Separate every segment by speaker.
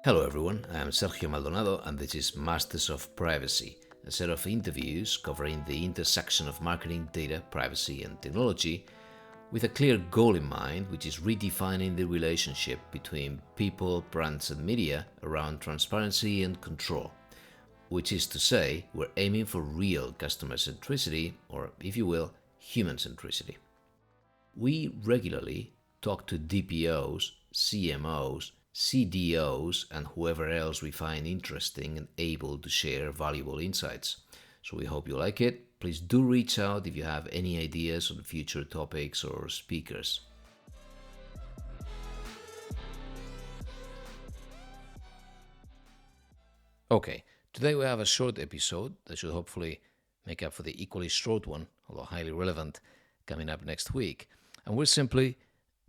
Speaker 1: Hello everyone, I am Sergio Maldonado and this is Masters of Privacy, a set of interviews covering the intersection of marketing, data, privacy and technology with a clear goal in mind, which is redefining the relationship between people, brands and media around transparency and control. Which is to say, we're aiming for real customer centricity, or if you will, human centricity. We regularly talk to DPOs, CMOs, CDOs, and whoever else we find interesting and able to share valuable insights. So we hope you like it. Please do reach out if you have any ideas on future topics or speakers. Okay, today we have a short episode that should hopefully make up for the equally short one, although highly relevant, coming up next week. And we're simply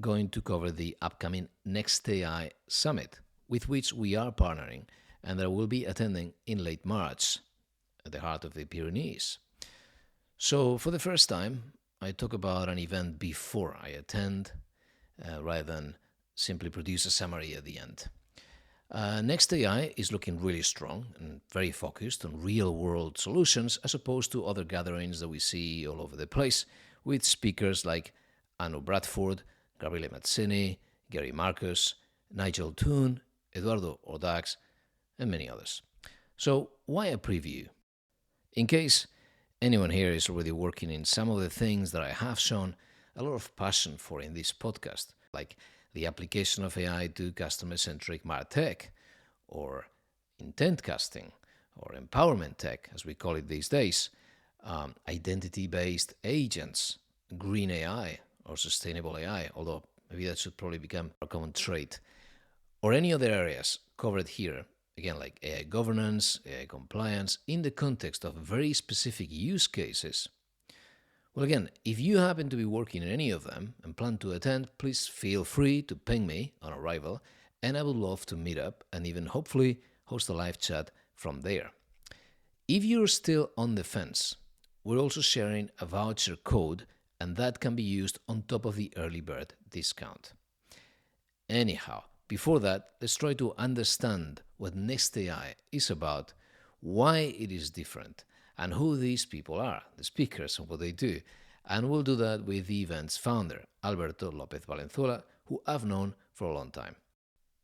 Speaker 1: going to cover the upcoming NextAI Summit, with which we are partnering and that will be attending in late March at the heart of the Pyrenees. So for the first time, I talk about an event before I attend, rather than simply produce a summary at the end. NextAI is looking really strong and very focused on real-world solutions as opposed to other gatherings that we see all over the place with speakers like Anu Bradford, Gabriele Mazzini, Gary Marcus, Nigel Toon, Eduardo Ordax, and many others. So why a preview? In case anyone here is already working in some of the things that I have shown a lot of passion for in this podcast, like the application of AI to customer-centric MarTech, or intent casting, or empowerment tech, as we call it these days, identity-based agents, green AI, or sustainable AI, although maybe that should probably become a common trait, or any other areas covered here, again, like AI governance, AI compliance, in the context of very specific use cases. Well, again, if you happen to be working in any of them and plan to attend, please feel free to ping me on arrival, and I would love to meet up and even hopefully host a live chat from there. If you're still on the fence, we're also sharing a voucher code, and that can be used on top of the early bird discount. Anyhow, before that, let's try to understand what NextAI is about, why it is different, and who these people are, the speakers and what they do. And we'll do that with the event's founder, Alberto Lopez Valenzuela, who I've known for a long time.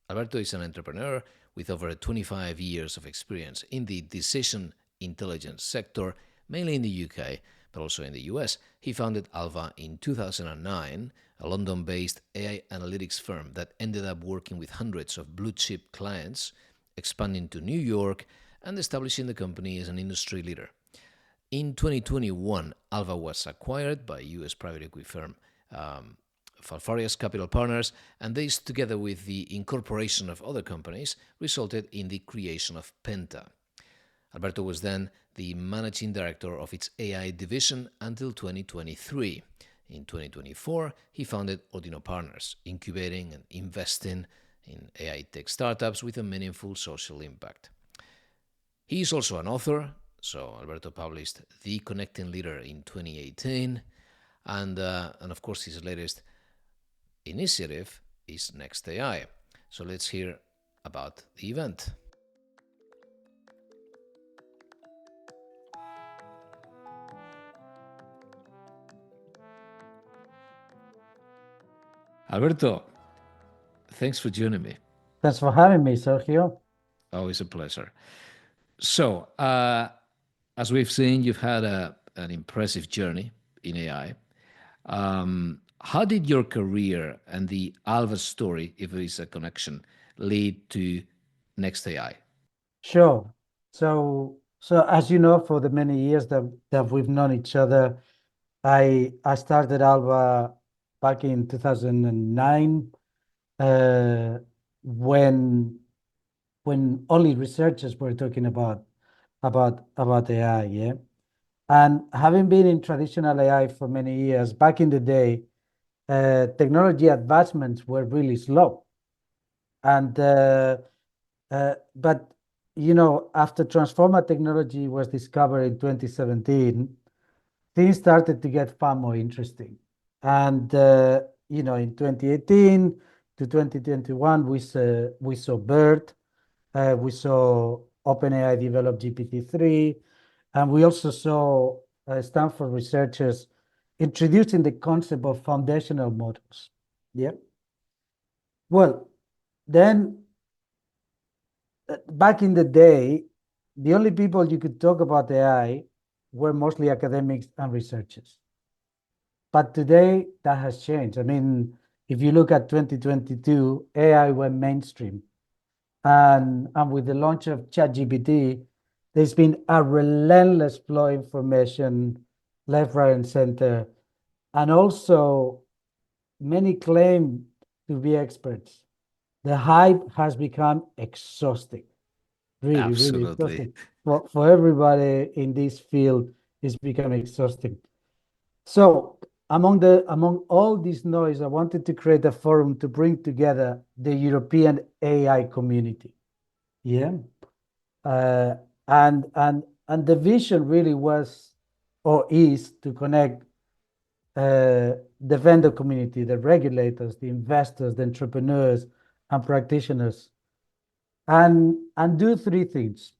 Speaker 1: Alberto is an entrepreneur with over 25 years of experience in the decision intelligence sector, mainly in the UK, but also in the US. He founded Alva in 2009, a London-based AI analytics firm that ended up working with hundreds of blue-chip clients, expanding to New York, and establishing the company as an industry leader. In 2021, Alva was acquired by US private equity firm Falfurrias Capital Partners, and this, together with the incorporation of other companies, resulted in the creation of Penta. Alberto was then the managing director of its AI division until 2023. In 2024, he founded Ordino Partners, incubating and investing in AI tech startups with a meaningful social impact. He is also an author, so Alberto published The Connecting Leader in 2018, and of course his latest initiative is NextAI. So let's hear about the event. Alberto, thanks for joining me.
Speaker 2: Thanks for having me, Sergio.
Speaker 1: Always a pleasure. So, as we've seen, you've had an impressive journey in AI. How did your career and the Alva story, if there is a connection, lead to NextAI?
Speaker 2: Sure. So as you know, for the many years that we've known each other, I started Alva back in 2009, when only researchers were talking about AI, yeah. And having been in traditional AI for many years, back in the day, technology advancements were really slow. And but after transformer technology was discovered in 2017, things started to get far more interesting. And in 2018 to 2021, we saw BERT, We saw OpenAI develop GPT-3, and we also saw Stanford researchers introducing the concept of foundational models. Yeah. Well, then back in the day, the only people you could talk about AI were mostly academics and researchers. But today that has changed. I mean, if you look at 2022, AI went mainstream. And with the launch of ChatGPT, there's been a relentless flow of information left, right, and center. And also, many claim to be experts. The hype has become exhausting, really, really
Speaker 1: Absolutely.
Speaker 2: exhausting. For everybody in this field, it's becoming exhausting. So among all this noise, I wanted to create a forum to bring together the European AI community. Yeah. Uh, and the vision really was or is to connect the vendor community, the regulators, the investors, the entrepreneurs, and practitioners, and do three things: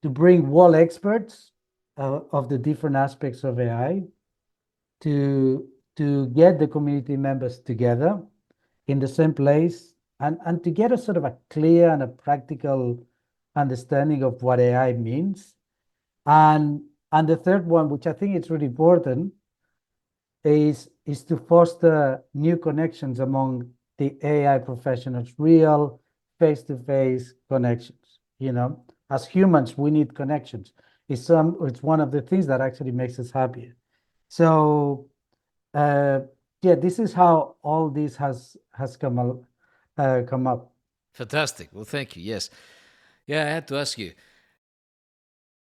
Speaker 2: to bring world experts of the different aspects of AI, to get the community members together in the same place, and to get a sort of a clear and a practical understanding of what AI means. And the third one, which I think is really important, is to foster new connections among the AI professionals, real face-to-face connections. As humans, we need connections. It's one of the things that actually makes us happier. So uh, yeah, this is how all this has come up.
Speaker 1: Fantastic. Well, thank you. Yes. Yeah, I had to ask you.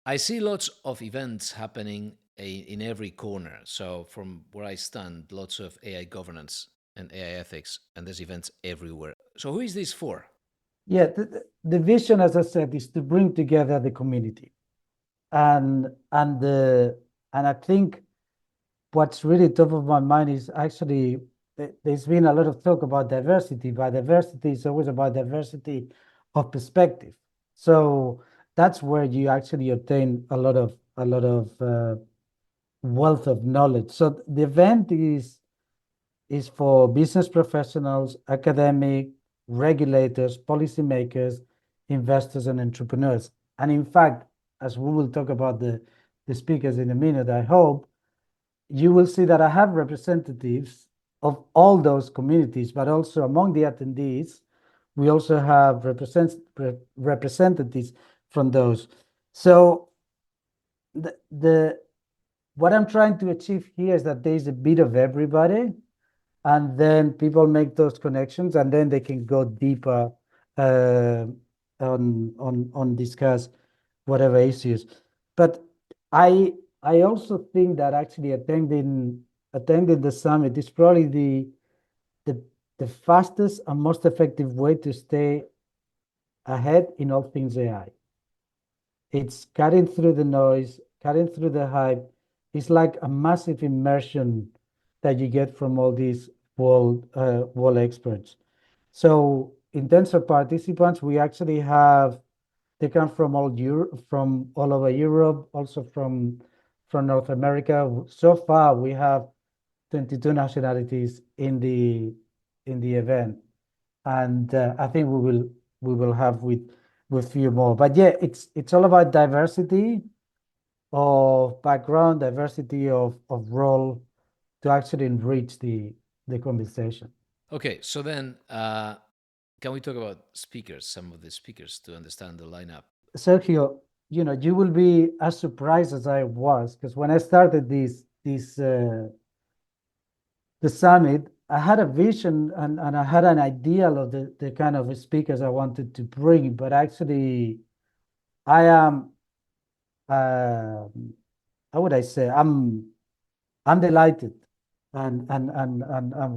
Speaker 1: I see lots of events happening in every corner. So, from where I stand, lots of AI governance and AI ethics, and there's events everywhere. So, who is this for?
Speaker 2: Yeah, the vision, as I said, is to bring together the community, and I think what's really top of my mind is actually there's been a lot of talk about diversity, but diversity is always about diversity of perspective. So that's where you actually obtain a lot of wealth of knowledge. So the event is for business professionals, academic, regulators, policymakers, investors, and entrepreneurs. And in fact, as we will talk about the speakers in a minute, I hope you will see that I have representatives of all those communities, but also among the attendees, we also have representatives from those. So the what I'm trying to achieve here is that there's a bit of everybody, and then people make those connections, and then they can go deeper uh, on discuss whatever issues. But I also think that actually attending the summit is probably the the fastest and most effective way to stay ahead in all things AI. It's cutting through the noise, cutting through the hype. It's like a massive immersion that you get from all these world experts. So in terms of participants, we actually have they come from from all over Europe, also from North America. So far, we have 22 nationalities in the event, and I think we will have with few more. But yeah, it's all about diversity of background, diversity of role to actually enrich the conversation.
Speaker 1: Okay, so then can we talk about speakers, some of the speakers to understand the lineup?
Speaker 2: Sergio, you will be as surprised as I was because when I started the summit, I had a vision and I had an ideal of the kind of speakers I wanted to bring, but actually I am uh, how would I say I'm delighted and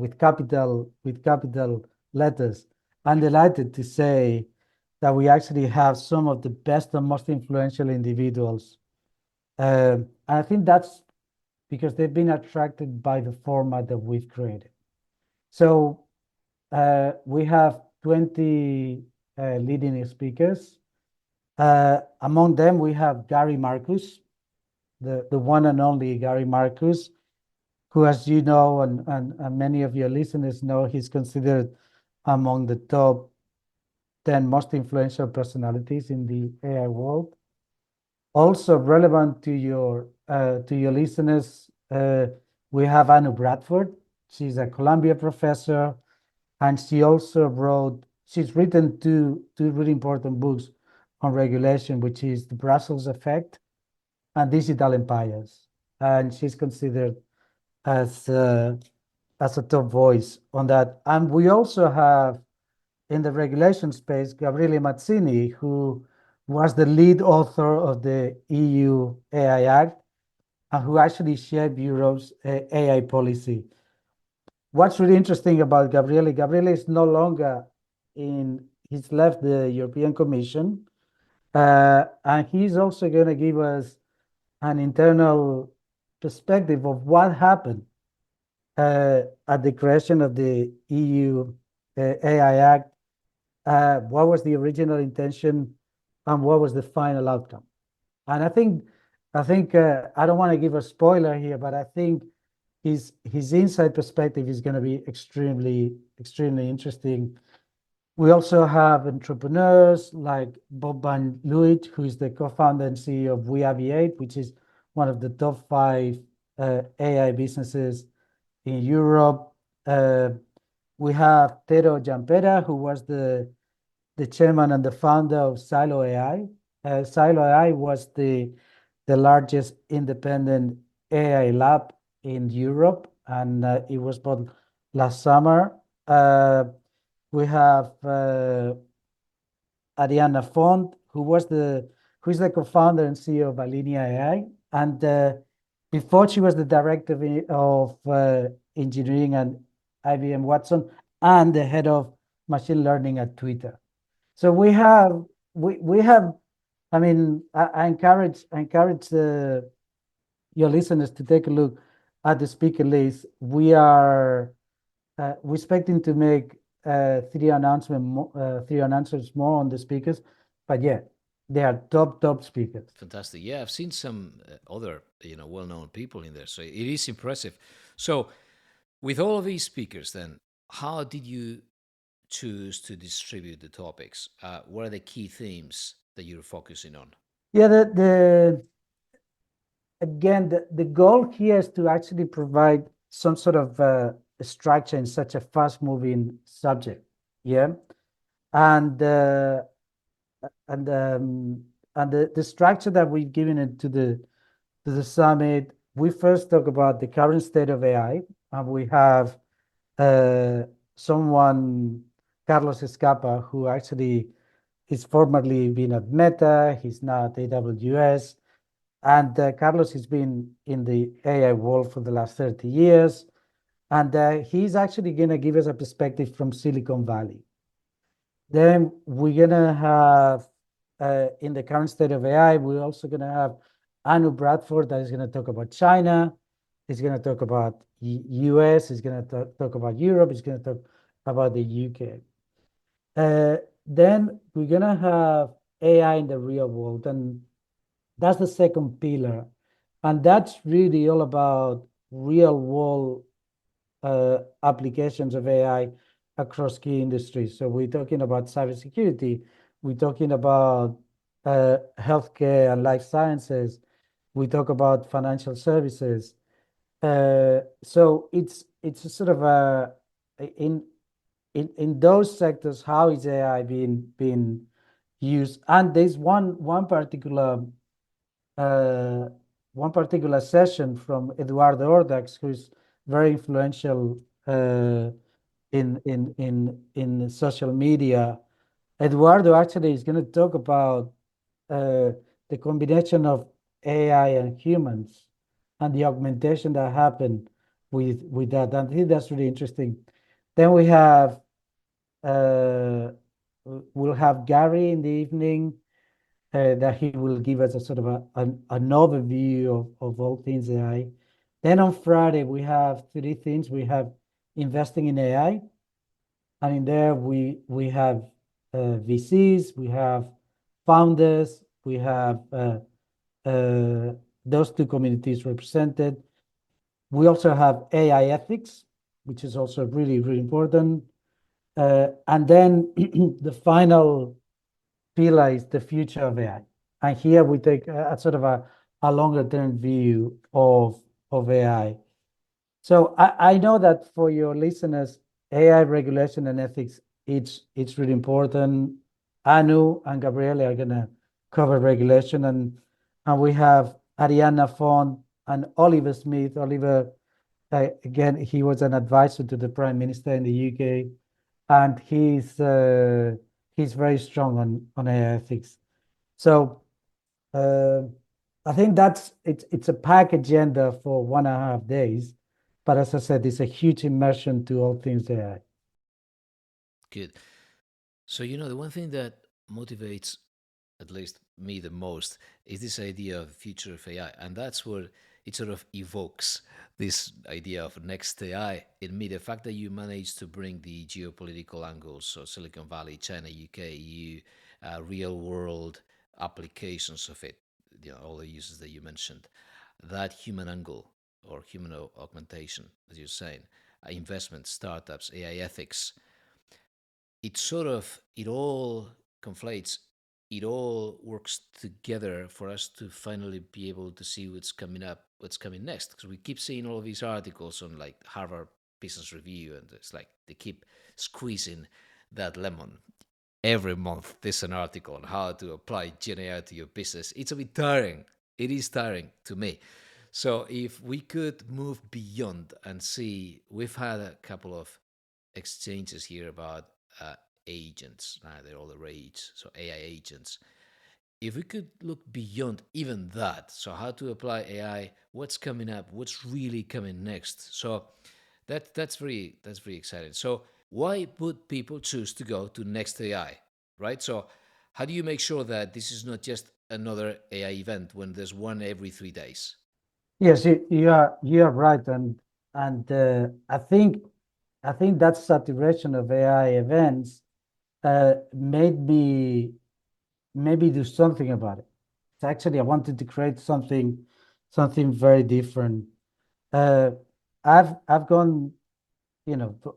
Speaker 2: with capital letters. I'm delighted to say that we actually have some of the best and most influential individuals. And I think that's because they've been attracted by the format that we've created. So we have 20 leading speakers. Among them, we have Gary Marcus, the one and only Gary Marcus, who, as you know, and many of your listeners know, he's considered among the top 10 most influential personalities in the AI world. Also relevant to your listeners, we have Anu Bradford. She's a Columbia professor, and she's written two really important books on regulation, which is The Brussels Effect and Digital Empires. And she's considered as a top voice on that. And we also have in the regulation space Gabriele Mazzini, who was the lead author of the EU AI Act and who actually shaped Europe's AI policy. What's really interesting about Gabriele is no longer he's left the European Commission, and he's also going to give us an internal perspective of what happened at the creation of the EU AI Act, what was the original intention, and what was the final outcome. And I think I don't want to give a spoiler here, but I think his inside perspective is going to be extremely interesting. We also have entrepreneurs like Bob Van Luit, who is the co-founder and CEO of WeAviate, which is one of the top 5 AI businesses in Europe. We have Tero Jampera, who was the chairman and the founder of Silo AI. Silo AI was the largest independent AI lab in Europe, and it was bought last summer. We have Ariana Font, who is the co-founder and CEO of Alinea AI, and before she was the director of engineering at IBM Watson and the head of machine learning at Twitter. So we have. I mean, I encourage your listeners to take a look at the speaker list. We're expecting to make 3 announcements more on the speakers, but yeah, they are top speakers.
Speaker 1: Fantastic. Yeah, I've seen some other well-known people in there, so it is impressive. So, with all of these speakers, then, how did you choose to distribute the topics? What are the key themes that you're focusing on?
Speaker 2: Yeah, again, the goal here is to actually provide some sort of structure in such a fast-moving subject. Yeah, and the structure that we've given it to the summit. We first talk about the current state of AI, and we have someone, Carlos Escapa, who actually is formerly been at Meta. He's now at AWS. And Carlos has been in the AI world for the last 30 years. And he's actually going to give us a perspective from Silicon Valley. Then we're going to have, in the current state of AI, we're also going to have Anu Bradford that is going to talk about China. He's going to talk about US. He's going to talk about Europe. He's going to talk about the UK. Then we're going to have AI in the real world. And that's the second pillar. And that's really all about real world applications of AI across key industries. So we're talking about cybersecurity. We're talking about healthcare and life sciences. We talk about financial services. So it's sort of in those sectors, how is AI being used? And there's one particular session from Eduardo Ordax, who's very influential in social media. Eduardo actually is going to talk about the combination of AI and humans and the augmentation that happened with that. And I think that's really interesting. Then we'll have Gary in the evening. That he will give us a sort of an overview of all things AI. Then on Friday, we have 3 things. We have investing in AI. And in there, we have VCs, we have founders, we have those two communities represented. We also have AI ethics, which is also really, really important. And then the final pillar is the future of AI. And here we take a sort of a longer term view of AI. So I know that for your listeners, AI regulation and ethics, it's really important. Anu and Gabriele are gonna cover regulation, and we have Ariana Font and Oliver Smith. Oliver, again, he was an advisor to the Prime Minister in the UK, and he's very strong on AI ethics. So I think it's a packed agenda for 1.5 days. But as I said, it's a huge immersion to all things AI.
Speaker 1: Good. So, the one thing that motivates at least me the most is this idea of the future of AI. And that's where it sort of evokes this idea of next AI in me. The fact that you managed to bring the geopolitical angles, so Silicon Valley, China, UK, EU, real world applications of it, all the uses that you mentioned, that human angle or human augmentation, as you're saying, investment, startups, AI ethics, it all conflates, it all works together for us to finally be able to see what's coming up, what's coming next. Because we keep seeing all of these articles on like Harvard Business Review, and it's like they keep squeezing that lemon. Every month there's an article on how to apply Gen AI to your business. It's a bit tiring. It is tiring to me. So if we could move beyond and see, we've had a couple of exchanges here about agents. They're all the rage. So AI agents. If we could look beyond even that, so how to apply AI, what's coming up, what's really coming next. So that's very exciting. So why would people choose to go to NextAI, right? So how do you make sure that this is not just another AI event when there's one every 3 days?
Speaker 2: Yes, you are right, and I think that saturation of AI events made me maybe do something about it. So actually, I wanted to create something very different. Uh, I've gone,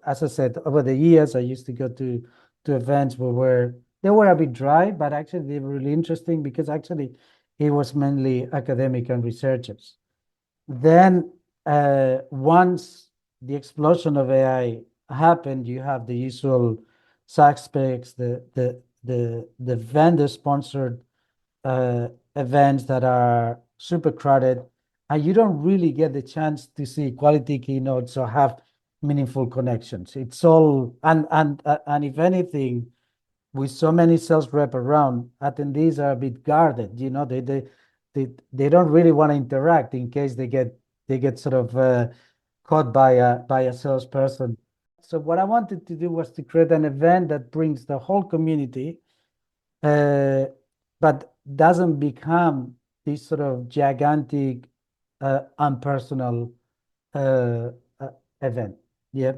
Speaker 2: as I said, over the years, I used to go to events where they were a bit dry, but actually they were really interesting because actually it was mainly academic and researchers. Then once the explosion of AI happened, you have the usual suspects, the vendor sponsored events that are super crowded, and you don't really get the chance to see quality keynotes or have meaningful connections. It's all and if anything, with so many sales rep around, attendees are a bit guarded. They don't really want to interact in case they get sort of caught by a salesperson. So what I wanted to do was to create an event that brings the whole community, but doesn't become this sort of gigantic, unpersonal uh, uh, event. Yeah.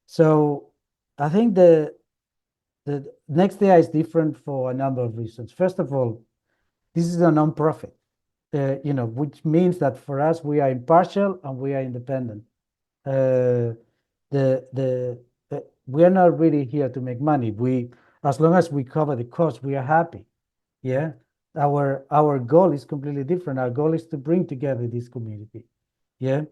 Speaker 2: So I think the next AI is different for a number of reasons. First of all, this is a non-profit, which means that for us we are impartial and we are independent. Uh, we are not really here to make money. As long as we cover the cost, we are happy. Yeah. Our goal is completely different. Our goal is to bring together this community. Yeah.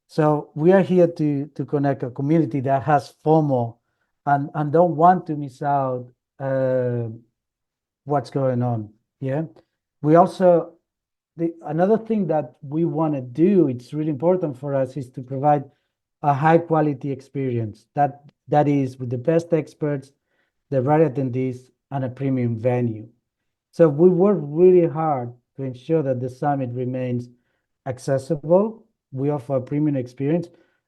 Speaker 2: So we are here to connect a community that has FOMO and don't want to miss out what's going on. Yeah. We also another thing that we want to do, it's really important for us, is to provide a high quality experience that is with the best experts, the right attendees, and a premium venue. So we work really hard to ensure that the summit remains accessible. We offer a premium experience,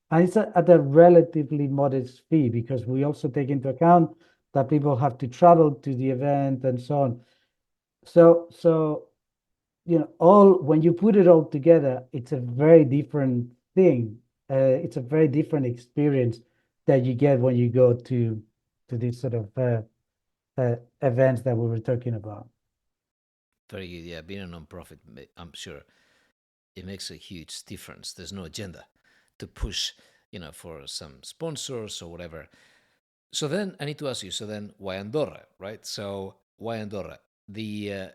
Speaker 2: and it's at a relatively modest fee because we also take into account that people have to travel to the event and so on. So all when you put it all together, it's a very different thing. It's a very different experience that you get when you go to these sort of events that we were talking about.
Speaker 1: Very good. Yeah, being a non-profit, I'm sure it makes a huge difference. There's no agenda to push, for some sponsors or whatever. So then I need to ask you. So then, why Andorra, right? So why Andorra? The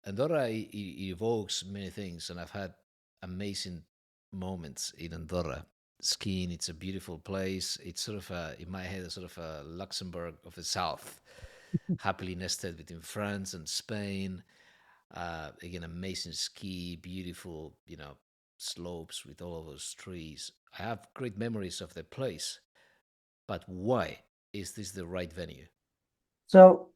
Speaker 1: Andorra evokes many things, and I've had amazing moments in Andorra. Skiing, it's a beautiful place. It's sort of in my head, a sort of a Luxembourg of the south, happily nested between France and Spain. Again, amazing ski, beautiful, slopes with all of those trees. I have great memories of the place, but why is this the right venue?
Speaker 2: So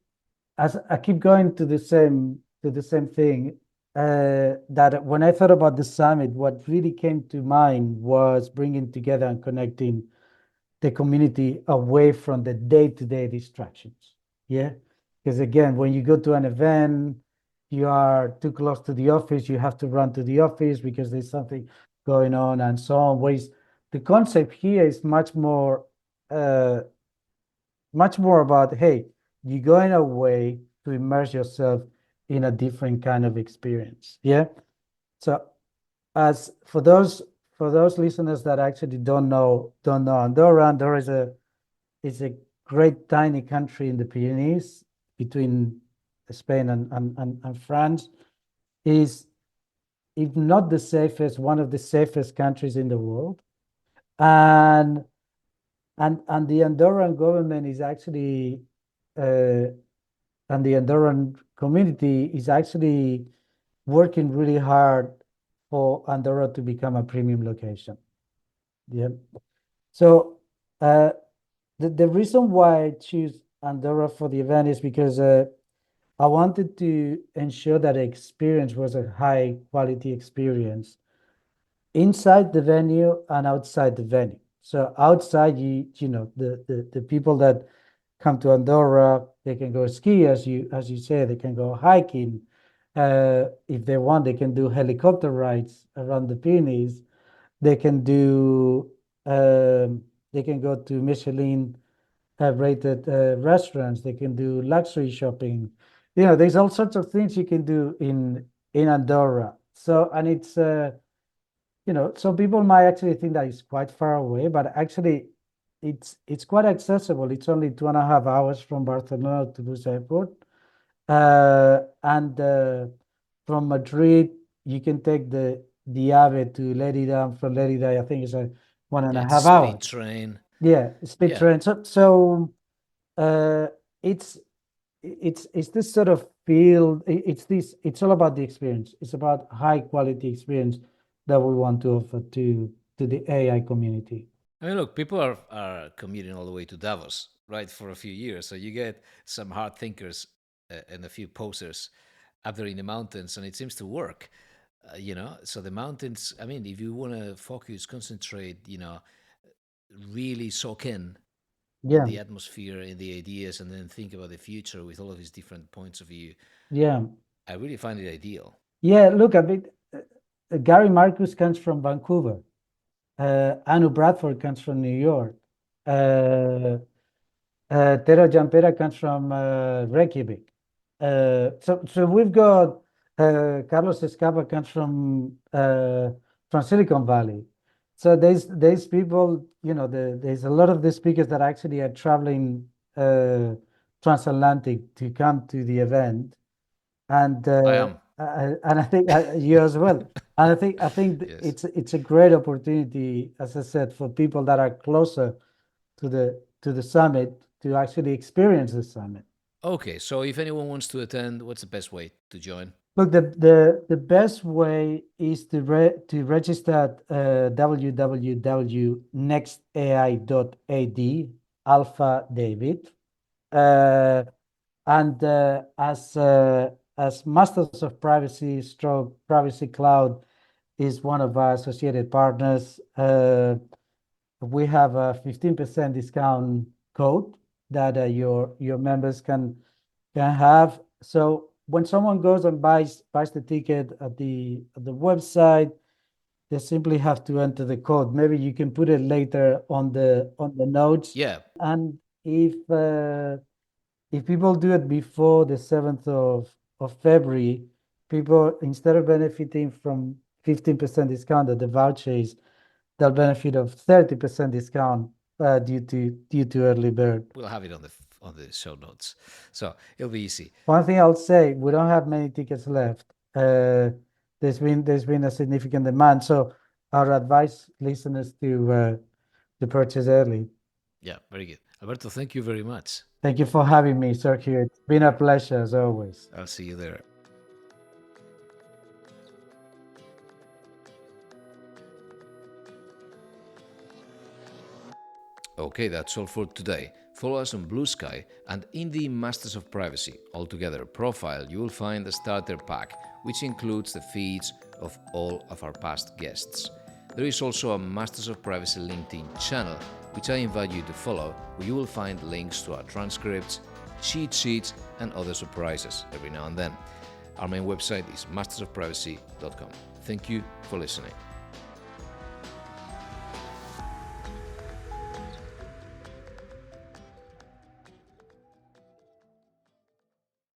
Speaker 2: as I keep going to the same thing, that when I thought about the summit, what really came to mind was bringing together and connecting the community away from the day-to-day distractions. Yeah, because again, when you go to an event, you are too close to the office. You have to run to the office because there's something going on and so on. Whereas the concept here is uh, much more about, hey, you're going away to immerse yourself in a different kind of experience. Yeah. So as for those listeners that actually don't know Andorra is a great tiny country in the Pyrenees between Spain and France. Is if not the safest, one of the safest countries in the world. And and the Andorran government is actually uh, and the Andorran community is actually working really hard for Andorra to become a premium location. Yeah. So the reason why I choose Andorra for the event is because I wanted to ensure that the experience was a high quality experience inside the venue and outside the venue. So outside, you know the people that come to Andorra, they can go ski as you say, they can go hiking. If they want, they can do helicopter rides around the Pyrenees. They can do they can go to Michelin rated restaurants. They can do luxury shopping. You know, there's all sorts of things you can do in Andorra. So and it's you know, some people might actually think that it's quite far away, but actually it's quite accessible. It's only 2.5 hours from Barcelona to Toulouse Airport. And from Madrid, you can take the AVE to Lerida. And from Lerida, I think it's a one and
Speaker 1: Yeah,
Speaker 2: a
Speaker 1: it's a
Speaker 2: half
Speaker 1: speed
Speaker 2: hours.
Speaker 1: train.
Speaker 2: Yeah, speed
Speaker 1: Yeah.
Speaker 2: train. So uh, it's it's this sort of field. It's all about the experience. It's about high quality experience that we want to offer to the AI community.
Speaker 1: I mean, look, people are commuting all the way to Davos, right, for a few years. So you get some hard thinkers and a few posers up there in the mountains, and it seems to work. So the mountains. I mean, if you want to focus, concentrate, really soak in
Speaker 2: Yeah,
Speaker 1: the atmosphere, in the ideas, and then think about the future with all of these different points of view,
Speaker 2: yeah,
Speaker 1: I really find it ideal.
Speaker 2: yeah. Look, a bit. Gary Marcus comes from Vancouver. Anu Bradford comes from New York. Uh, Tero Jampera comes from Reykjavik. So we've got Carlos Escapa comes from Silicon Valley. So there's people, you know, there's a lot of the speakers that actually are traveling transatlantic to come to the event,
Speaker 1: I am.
Speaker 2: and I think you as well. And I think
Speaker 1: Yes.
Speaker 2: it's a great opportunity, as I said, for people that are closer to the summit to actually experience the summit.
Speaker 1: Okay, so if anyone wants to attend, what's the best way to join?
Speaker 2: Look, the best way is to register at www.nextai.ad Alpha David. Uh, and as Masters of Privacy stroke Privacy Cloud is one of our associated partners, we have a 15% discount code that your members can have. So when someone goes and buys the ticket at the website, they simply have to enter the code. Maybe you can put it later on the notes.
Speaker 1: Yeah.
Speaker 2: And if people do it before the 7th of February, people, instead of benefiting from 15% discount that the voucher is, they'll benefit of 30% discount due to early bird.
Speaker 1: We'll have it on the show notes, so it'll be easy.
Speaker 2: One thing I'll say, we don't have many tickets left. There's been a significant demand, so our advice listeners to purchase early.
Speaker 1: Yeah, very good. Alberto, thank you very much.
Speaker 2: Thank you for having me, Sergio. It's been a pleasure as always.
Speaker 1: I'll see you there. Okay, that's all for today. Follow us on Blue Sky and in the Masters of Privacy Altogether profile, you will find the starter pack, which includes the feeds of all of our past guests. There is also a Masters of Privacy LinkedIn channel, which I invite you to follow, where you will find links to our transcripts, cheat sheets, and other surprises every now and then. Our main website is mastersofprivacy.com. Thank you for listening.